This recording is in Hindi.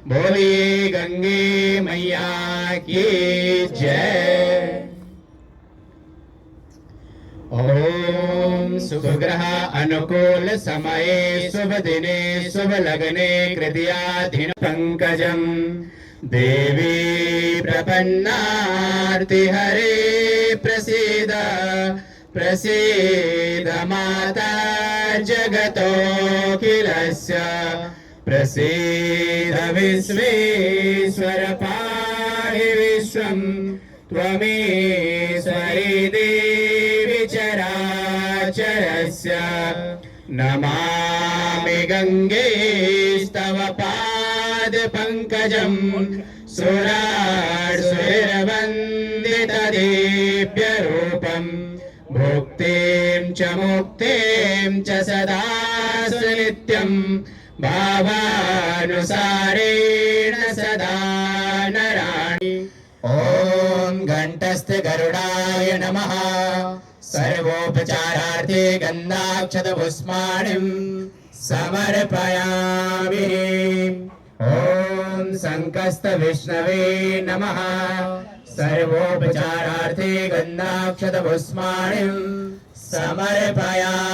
बोलिए गंगे मैया की जय। ओम सुग्रह अनुकूल समये शुभ दिने शुभ लग्ने कृत्याधीन पंकजं देवी प्रपन्नार्ति हरे प्रसीद प्रसीद माता जगतोऽखिलस्य प्रसीद विश्वेश्वर पाहि विश्वं त्वमेश्वरी देवी चराचरस्य नमामि गंगे तव पाद पंकजं सुरासुरवन्दितदिव्य रूपं भुक्तिं च मुक्तिं च सदा नित्यं भावानुसारेण सदा नराणि। ओम घंटस्थ गरुडाय नमः। सर्वोपचारार्थे गन्धाक्षतपुष्पाणिं समर्पयामि। ओम शंकस्थ विष्णवे नमः। सर्वोपचारार्थे गन्धाक्षतपुष्पाणिं समर्पयामि।